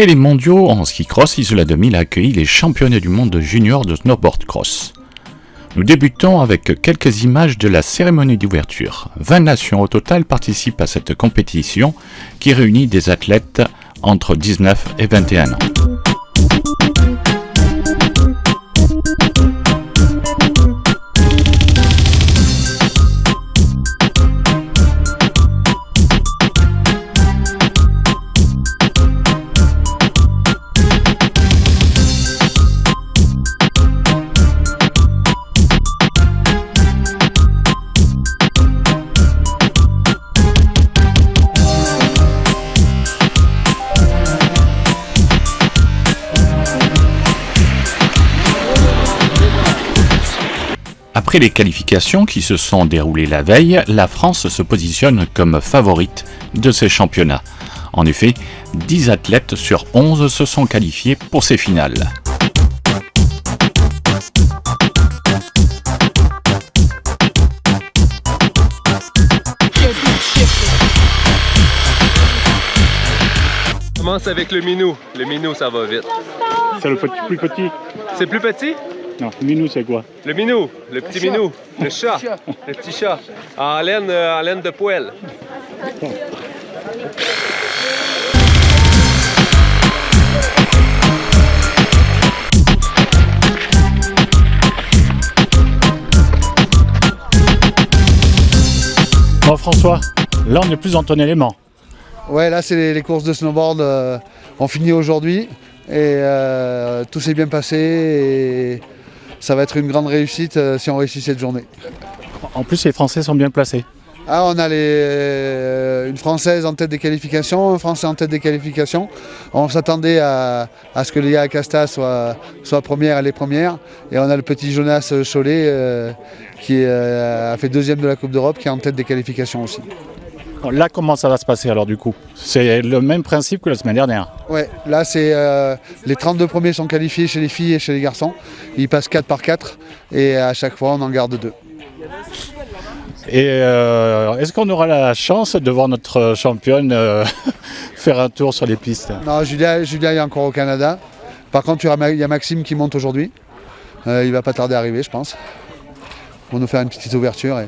Après les mondiaux en ski cross, Isola 2000 a accueilli les championnats du monde junior de snowboard cross. Nous débutons avec quelques images de la cérémonie d'ouverture. 20 nations au total participent à cette compétition qui réunit des athlètes entre 19 et 21 ans. Après les qualifications qui se sont déroulées la veille, la France se positionne comme favorite de ces championnats. En effet, 10 athlètes sur 11 se sont qualifiés pour ces finales. On commence avec le minou. Le minou, ça va vite. C'est le plus petit? C'est plus petit? Non, le minou, c'est quoi? Le minou, le petit minou, le chat, le petit chat, en laine de poêle. Bon, François, là on est plus dans ton élément. Ouais, là c'est les courses de snowboard, on finit aujourd'hui et tout s'est bien passé et ça va être une grande réussite si on réussit cette journée. En plus, les Français sont bien placés. Ah, on a une Française en tête des qualifications, un Français en tête des qualifications. On s'attendait à ce que Léa Acasta soit première, elle est première. Et on a le petit Jonas Cholet qui a fait deuxième de la Coupe d'Europe, qui est en tête des qualifications aussi. Bon, là, comment ça va se passer alors du coup? C'est le même principe que la semaine dernière. Ouais, là c'est les 32 premiers sont qualifiés chez les filles et chez les garçons. Ils passent 4 par 4 et à chaque fois on en garde 2. Et est-ce qu'on aura la chance de voir notre championne faire un tour sur les pistes? Non, Julia est encore au Canada. Par contre, il y a Maxime qui monte aujourd'hui. Il va pas tarder à arriver, je pense. Pour nous faire une petite ouverture.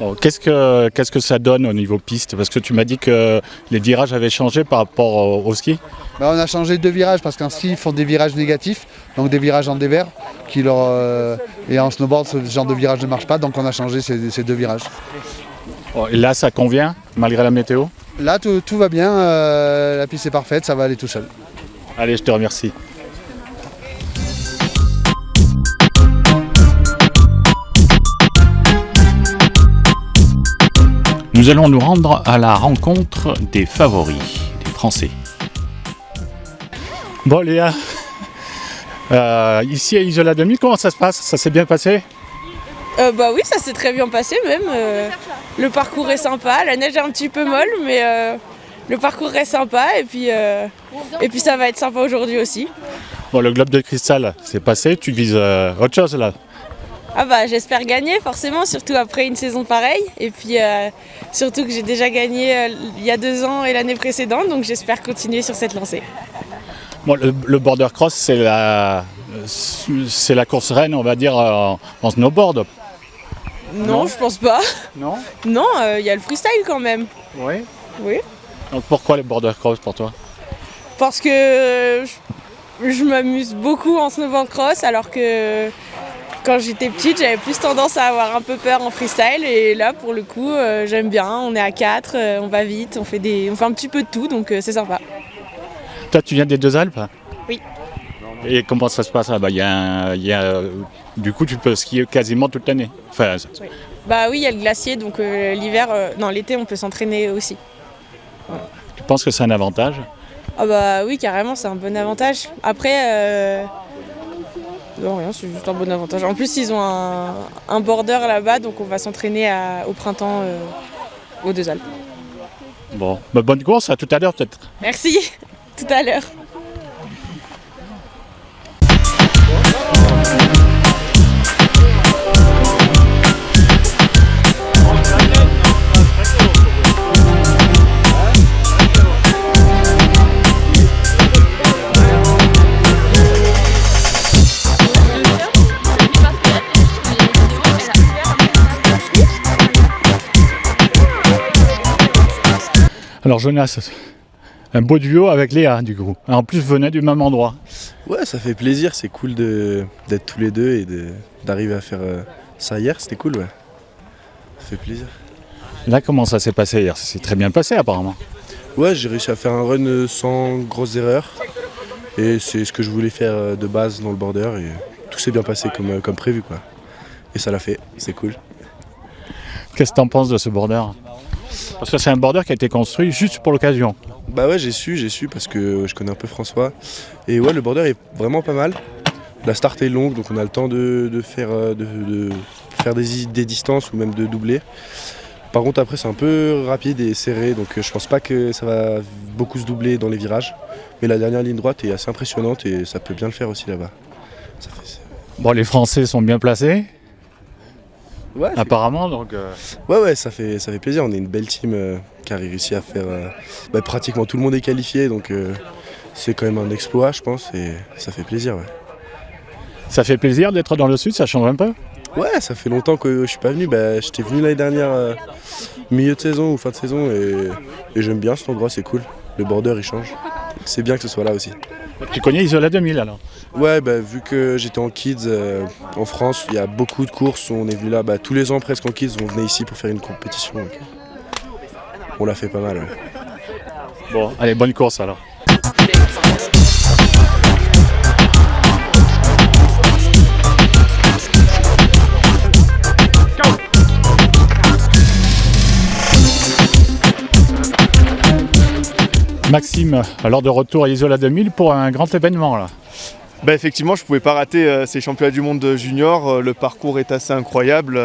Bon, qu'est-ce que ça donne au niveau piste? Parce que tu m'as dit que les virages avaient changé par rapport au ski. Ben, on a changé 2 virages parce qu'en ski, ils font des virages négatifs, donc des virages en dévers. Et en snowboard, ce genre de virage ne marche pas, donc on a changé ces 2 virages. Bon, et là, ça convient, malgré la météo? Là, tout va bien, la piste est parfaite, ça va aller tout seul. Allez, je te remercie. Nous allons nous rendre à la rencontre des favoris, des Français. Bon Léa, ici à Isola 2000, comment ça se passe? Ça s'est bien passé? Bah oui, ça s'est très bien passé même. Le parcours est sympa, la neige est un petit peu molle, mais le parcours est sympa et puis ça va être sympa aujourd'hui aussi. Bon, le globe de cristal, c'est passé, tu vises autre chose là? Ah bah j'espère gagner forcément, surtout après une saison pareille. Et puis surtout que j'ai déjà gagné il y a 2 ans et l'année précédente, donc j'espère continuer sur cette lancée. Bon, le border cross, c'est la course reine, on va dire, en snowboard. Non, je pense pas. Non? Non, il y a le freestyle quand même. Oui. Oui. Donc pourquoi le border cross pour toi? Parce que je m'amuse beaucoup en snowboard cross, alors que quand j'étais petite, j'avais plus tendance à avoir un peu peur en freestyle. Et là, pour le coup, j'aime bien. On est à 4, on va vite, on fait un petit peu de tout, donc c'est sympa. Toi, tu viens des Deux-Alpes? Oui. Et comment ça se passe là-bas? Du coup, tu peux skier quasiment toute l'année. Enfin, oui. Bah oui, il y a le glacier, donc l'été, on peut s'entraîner aussi. Ouais. Tu penses que c'est un avantage? Ah bah oui, carrément, c'est un bon avantage. Après, non, rien, c'est juste un bon avantage. En plus, ils ont un border là-bas, donc on va s'entraîner au printemps aux Deux-Alpes. Bon, bah bonne course, à tout à l'heure peut-être. Merci, tout à l'heure. Alors Jonas, un beau duo avec Léa du coup. En plus, vous venez du même endroit. Ouais, ça fait plaisir, c'est cool d'être tous les deux et d'arriver à faire ça hier, c'était cool, ouais. Ça fait plaisir. Là, comment ça s'est passé hier? Ça s'est très bien passé apparemment. Ouais, j'ai réussi à faire un run sans grosses erreurs. Et c'est ce que je voulais faire de base dans le border et tout s'est bien passé comme prévu, quoi. Et ça l'a fait, c'est cool. Qu'est-ce que tu en penses de ce border? Parce que c'est un border qui a été construit juste pour l'occasion. Bah ouais, j'ai su parce que je connais un peu François. Et ouais, le border est vraiment pas mal. La start est longue, donc on a le temps de faire des distances ou même de doubler. Par contre, après, c'est un peu rapide et serré, donc je pense pas que ça va beaucoup se doubler dans les virages. Mais la dernière ligne droite est assez impressionnante et ça peut bien le faire aussi là-bas. Bon, les Français sont bien placés, ouais, apparemment, donc... Ouais, ça fait plaisir. On est une belle team qui a réussi à faire... pratiquement tout le monde est qualifié, donc c'est quand même un exploit, je pense, et ça fait plaisir, ouais. Ça fait plaisir d'être dans le sud, ça change un peu? Ouais, ça fait longtemps que je suis pas venu. J'étais venu l'année dernière, milieu de saison ou fin de saison, et j'aime bien cet endroit, c'est cool. Le border, il change. C'est bien que ce soit là aussi. Tu connais Isola 2000 alors? Ouais, vu que j'étais en kids en France, il y a beaucoup de courses où on est venu là. Tous les ans presque en kids, on venait ici pour faire une compétition. Donc, on l'a fait pas mal. Ouais. Bon, allez, bonne course alors. Maxime, alors de retour à Isola 2000 pour un grand événement là. Effectivement, je ne pouvais pas rater ces championnats du monde junior. Le parcours est assez incroyable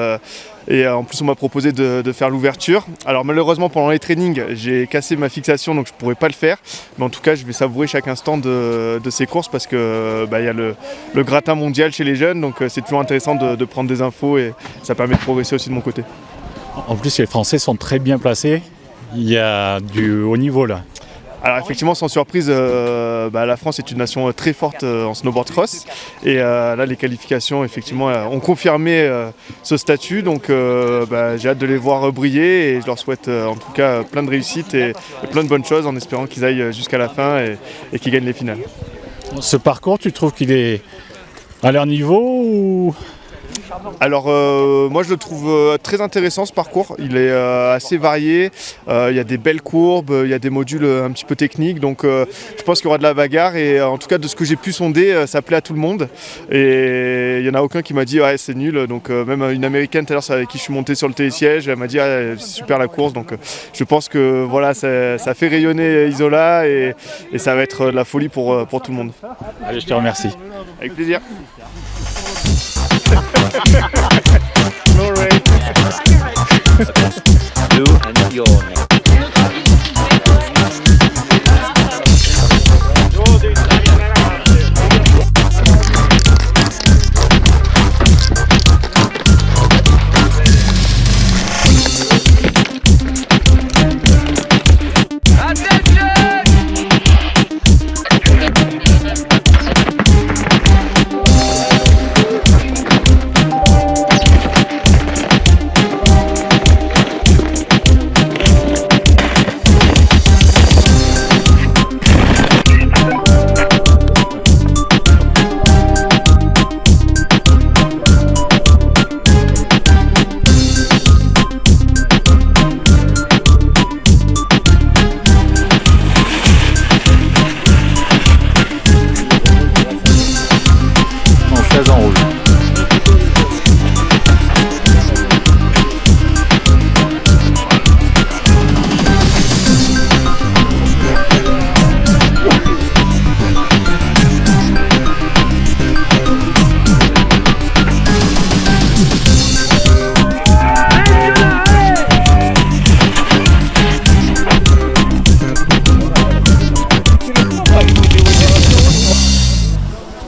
et en plus on m'a proposé de faire l'ouverture. Alors malheureusement pendant les trainings j'ai cassé ma fixation donc je ne pourrais pas le faire. Mais en tout cas je vais savourer chaque instant de ces courses parce que y a le gratin mondial chez les jeunes, donc c'est toujours intéressant de prendre des infos et ça permet de progresser aussi de mon côté. En plus les Français sont très bien placés, il y a du haut niveau là. Alors effectivement, sans surprise, la France est une nation très forte en snowboard cross et là les qualifications effectivement ont confirmé ce statut, donc j'ai hâte de les voir briller et je leur souhaite en tout cas plein de réussite et plein de bonnes choses en espérant qu'ils aillent jusqu'à la fin et qu'ils gagnent les finales. Ce parcours, tu trouves qu'il est à leur niveau ou... Alors moi je le trouve très intéressant ce parcours, il est assez varié, il y a des belles courbes, il y a des modules un petit peu techniques, donc je pense qu'il y aura de la bagarre et en tout cas de ce que j'ai pu sonder, ça plaît à tout le monde et il n'y en a aucun qui m'a dit ouais c'est nul, donc même une américaine tout à l'heure avec qui je suis monté sur le télésiège, elle m'a dit c'est super la course, donc je pense que voilà ça fait rayonner Isola et ça va être de la folie pour tout le monde. Allez, je te remercie. Avec plaisir.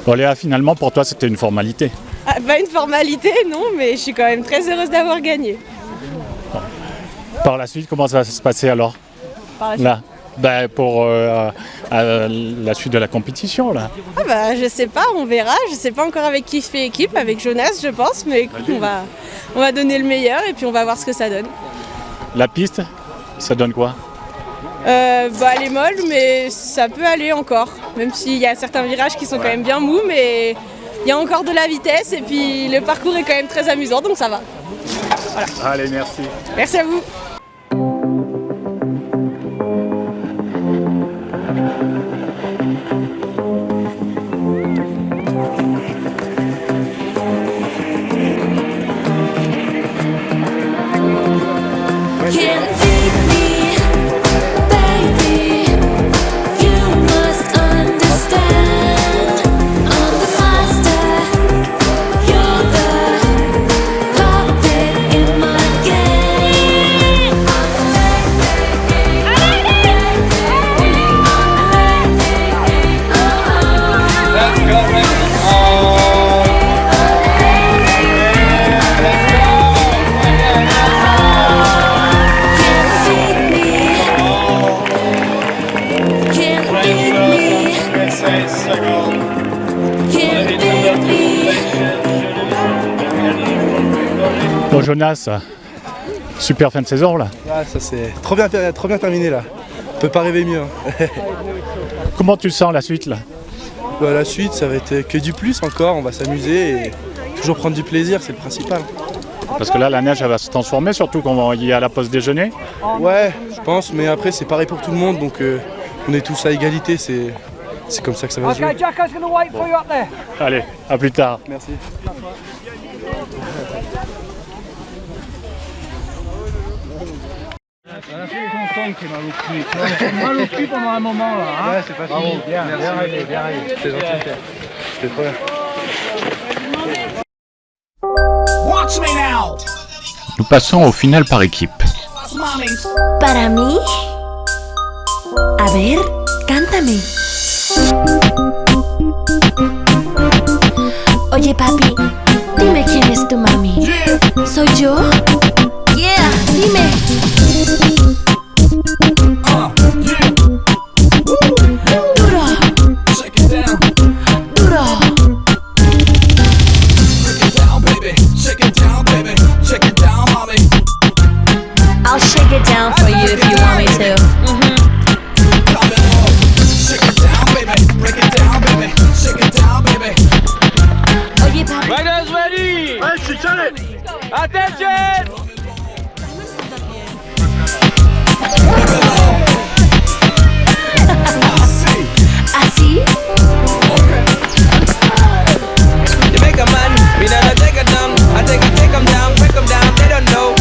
Bon Léa, finalement pour toi c'était une formalité. Une formalité non, mais je suis quand même très heureuse d'avoir gagné. Par la suite, comment ça va se passer alors? Par la suite. Là, pour la suite de la compétition là. Je sais pas, on verra. Je sais pas encore avec qui je fais équipe, avec Jonas je pense, mais écoute, on va donner le meilleur et puis on va voir ce que ça donne. La piste, ça donne quoi? Elle est molle, mais ça peut aller encore. Même s'il y a certains virages qui sont quand même bien mous, mais il y a encore de la vitesse et puis le parcours est quand même très amusant, donc ça va. Voilà. Allez, merci. Merci à vous. Bon Jonas, super fin de saison là. Ah, ça c'est trop bien terminé là. On peut pas rêver mieux. Hein. Comment tu sens la suite là? La suite, ça va être que du plus encore. On va s'amuser et toujours prendre du plaisir, c'est le principal. Parce que là, la neige elle va se transformer, surtout qu'on va y aller à la pause déjeuner. Ouais, je pense, mais après c'est pareil pour tout le monde, donc on est tous à égalité. C'est comme ça que ça va se jouer. Bon. Allez, à plus tard. Merci. C'est content qu'il m'a loupé. Il m'a loupé pendant un moment là. Hein. Ouais, c'est pas fini. Bien arrêté. C'était gentil. C'était trop bien. Nous passons au final par équipe. Para mí. A ver, cántame. Oye papi, dime quién es tu mami. ¿Soy yo? Yeah, dime. Duro. Duro. I'll shake it down for you if you want me to. Oye papi. Riders ready! Attention! ¿Así? You make a man, me not take a dumb. I take them down, break them down, they don't know.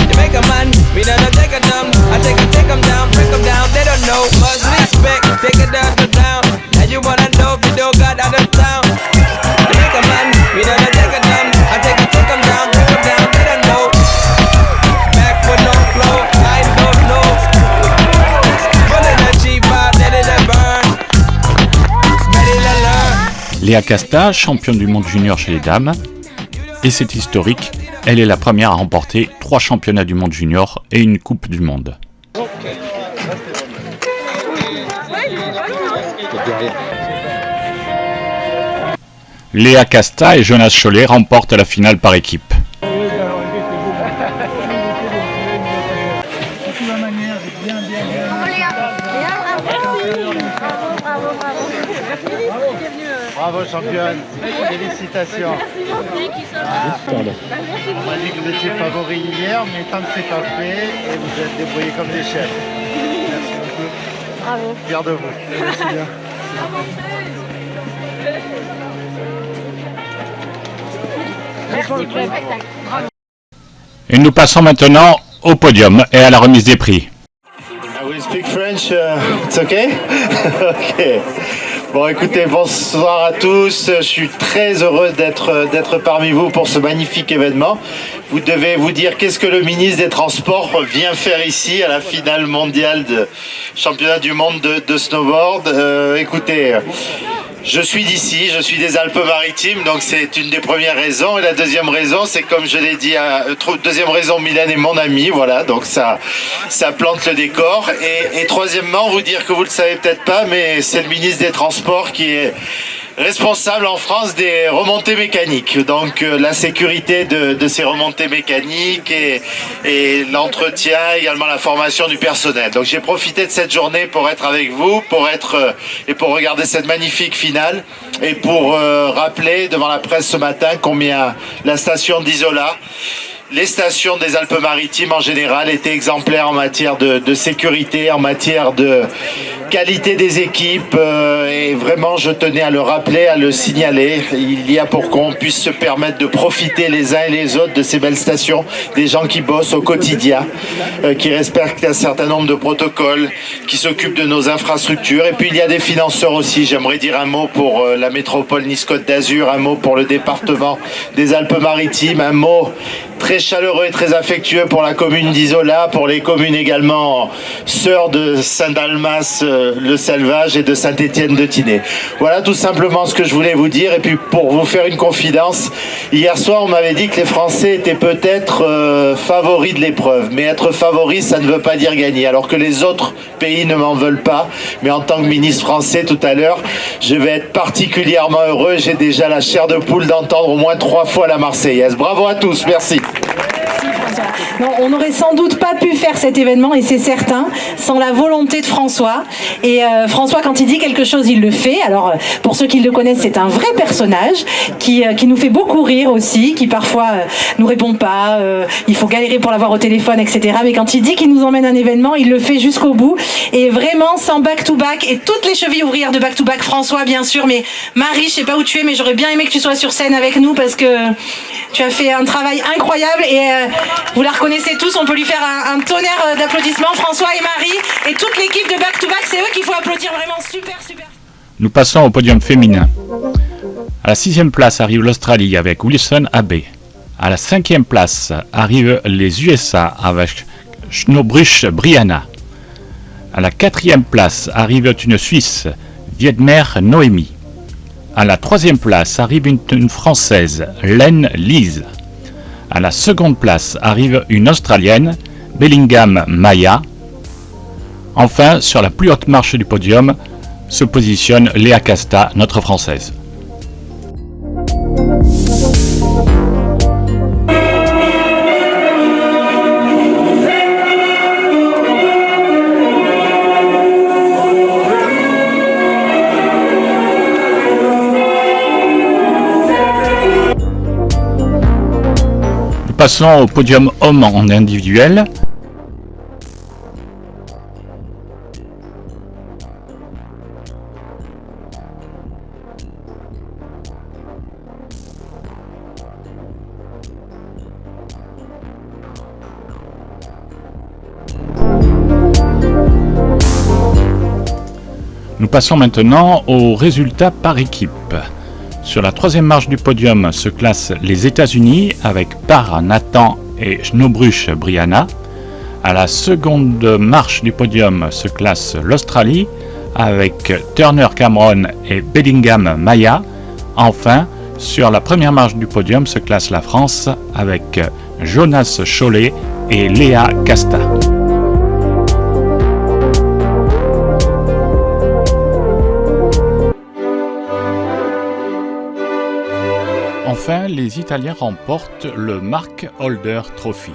You make a man, me not take a dumb. I take them down, break them down, they don't know. Must respect, take it down to town. And you wanna know if you don't got out of town. You make a man, me not take a dumb. I take them down, break them down, they don't know. Back with no flow, I don't know. Full energy vibe, let it burn. Ready to learn. Léa Casta, championne du monde junior chez les dames. Et c'est historique, elle est la première à remporter 3 championnats du monde junior et une coupe du monde. Léa Casta et Jonas Cholet remportent la finale par équipe. Bravo championne, félicitations. On m'a dit que vous étiez favori hier, mais tant que c'est pas fait, et vous êtes débrouillés comme des chefs. Merci beaucoup. Bravo. Fier de vous. Merci bien. Et nous passons maintenant au podium et à la remise des prix. I will speak French, it's okay? Ok. Bon écoutez, bonsoir à tous, je suis très heureux d'être parmi vous pour ce magnifique événement. Vous devez vous dire qu'est-ce que le ministre des Transports vient faire ici à la finale mondiale de championnat du monde de snowboard. Écoutez, je suis d'ici, je suis des Alpes-Maritimes, donc c'est une des premières raisons. Et la deuxième raison, c'est comme je l'ai dit, deuxième raison, Mylène est mon ami, voilà, donc ça plante le décor. Et troisièmement, vous dire que vous le savez peut-être pas, mais c'est le ministre des Transports qui est responsable en France des remontées mécaniques. Donc la sécurité de ces remontées mécaniques et l'entretien, également la formation du personnel. Donc j'ai profité de cette journée pour être avec vous, et pour regarder cette magnifique finale et pour rappeler devant la presse ce matin combien la station d'Isola, les stations des Alpes-Maritimes en général étaient exemplaires en matière de sécurité, en matière de qualité des équipes et vraiment je tenais à le rappeler, à le signaler. Il y a pour qu'on puisse se permettre de profiter les uns et les autres de ces belles stations, des gens qui bossent au quotidien, qui respectent un certain nombre de protocoles, qui s'occupent de nos infrastructures. Et puis il y a des financeurs aussi. J'aimerais dire un mot pour la métropole Nice-Côte d'Azur, un mot pour le département des Alpes-Maritimes, un mot très chaleureux et très affectueux pour la commune d'Isola, pour les communes également sœurs de Saint-Dalmas, le Selvage et de Saint-Étienne-de-Tinée. Voilà tout simplement ce que je voulais vous dire. Et puis pour vous faire une confidence, hier soir on m'avait dit que les Français étaient peut-être favoris de l'épreuve. Mais être favori, ça ne veut pas dire gagner. Alors que les autres pays ne m'en veulent pas. Mais en tant que ministre français tout à l'heure, je vais être particulièrement heureux. J'ai déjà la chair de poule d'entendre au moins 3 fois la Marseillaise. Bravo à tous, merci. Non, on n'aurait sans doute pas pu faire cet événement, et c'est certain, sans la volonté de François. Et François, quand il dit quelque chose, il le fait. Alors, pour ceux qui le connaissent, c'est un vrai personnage qui nous fait beaucoup rire aussi, qui parfois nous répond pas, il faut galérer pour l'avoir au téléphone, etc. Mais quand il dit qu'il nous emmène à un événement, il le fait jusqu'au bout. Et vraiment, sans back-to-back, et toutes les chevilles ouvrières de back-to-back, François, bien sûr, mais Marie, je sais pas où tu es, mais j'aurais bien aimé que tu sois sur scène avec nous, parce que tu as fait un travail incroyable, et vous la reconnaissez tous, on peut lui faire un tonnerre d'applaudissements, François et Marie, et toute l'équipe de Back to Back, c'est eux qu'il faut applaudir, vraiment super. Nous passons au podium féminin. À la 6e place arrive l'Australie avec Wilson Abbey. À la 5e place arrivent les USA avec Schnobruch Brianna. À la 4e place arrive une Suisse, Wiedmer Noémie. À la 3e place arrive une Française, Len Lise. À la 2e place arrive une Australienne, Bellingham Maya. Enfin, sur la plus haute marche du podium, se positionne Léa Casta, notre Française. Passons au podium homme en individuel. Nous passons maintenant aux résultats par équipe. Sur la 3e marche du podium se classent les États-Unis avec Parr Nathan et Schnobruch Brianna. À la 2e marche du podium se classe l'Australie avec Turner Cameron et Bellingham Maya. Enfin, sur la 1re marche du podium se classe la France avec Jonas Chollet et Léa Casta. Enfin, les Italiens remportent le Mark Holder Trophy.